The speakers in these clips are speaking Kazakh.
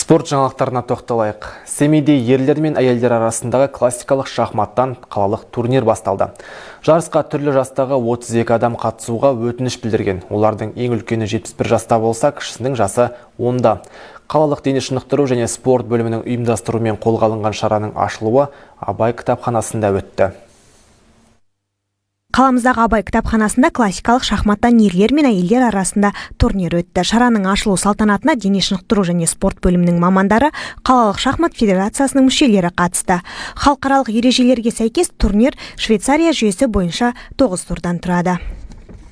Спорт жаңалықтарына тоқталайық. Семейде ерлер мен әйелдер арасындағы классикалық шахматтан қалалық турнир басталды. Жарысқа түрлі жастағы 32 адам қатысуға өтініш білдірген. Олардың ең үлкені 71 жаста болса, кішісінің жасы 10-да. Қалалық дене шынықтыру және спорт бөлімінің ұйымдастыруымен қолға алынған шараның ашылуы Абай кітапханасында өтті. Қаламыздағы Абай кітапханасында классикалық шахматтан ерлер мен әйелдер арасында турнир өтті. Шараның ашылу салтанатына дене шынықтыру және спорт бөлімінің мамандары, қалалық шахмат федерациясының мүшелері қатысты. Халықаралық ережелерге сәйкес турнир Швейцария жүйесі бойынша 9 турдан тұрады.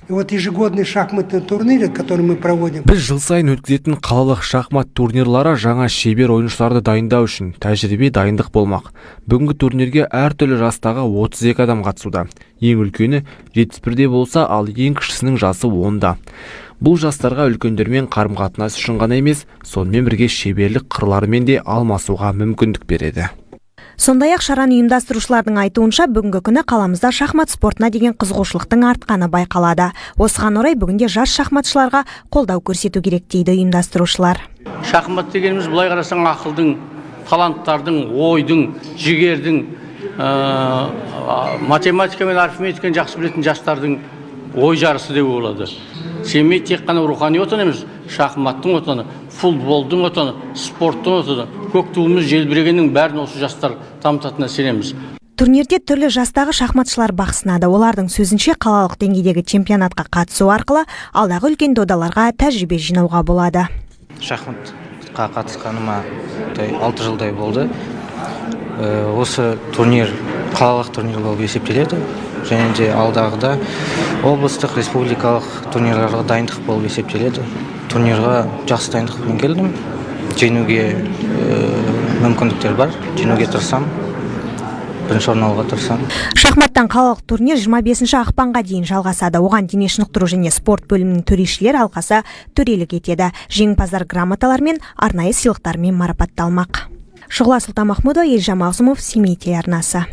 Вот ежегодный шахматный турнир, который мы проводим. Біз жыл сайын өткізетін қалалық шахмат турнирлары жаңа шебер ойыншыларды дайындау үшін тәжірибе дайындық болмақ. Бүгінгі турнирге әртүрлі жастағы 32 адам қатысуда. Ең үлкені 71-де болса, ал ең кішісінің жасы 10-да. Бұл жастарға үлкендермен қарым-қатынас үшін ғана емес, сонымен бірге шеберлік қырларымен де алмасуға мүмкіндік береді. Сондай-ақ шараны ұйымдастырушылардың айтуынша, бүгінгі күні қаламызда шахмат спортына деген қызығушылықтың артқаны байқалады. Осыған орай бүгінде жас шахматшыларға қолдау көрсету керек дейді ұйымдастырушылар. Шахмат дегеніміз былай қарасаң ақылдың, таланттардың, ойдың, жігердің, математика мен арифметиканы жақсы білетін жастардың ой жарысы деп болады. Семей тек қана рухани отан емес, шахматтың отаны, футболдың отаны, спорттың отаны, көк туымыз желбірегеннің бәрін осы жастар дамытатынына сенеміз. Турнирде түрлі жастағы шахматшылар бақ сынады. Олардың сөзінше қалалық деңгейдегі чемпионатқа қатысу арқылы алдағы үлкен додаларға тәжірибе жинауға болады. Шахматқа қатысқаныма 6 жылдай болды. Осы турнир қалалық турнир болып есептеледі. Және де алдағыда облыстық, республикалық турнирларға дайындық болып есептеледі. Турнирға жақсы дайындықпен келдім. Жеңуге мүмкіндіктер бар. Жеңуге тырысам. Бірінші орын алуға тырысам. Шахматтан қалалық турнир 25 ақпанға дейін жалғасады. Оған дене шынықтыру және спорт бөлімінің төрешілер алқасы төрелік етеді. Жеңімпаздар грамоталар мен арнайы сыйлықтармен марапатталмақ. Шұғыла Сұлтанмахмұдова, Елжан Мағзұмов, Семей телеарнасы.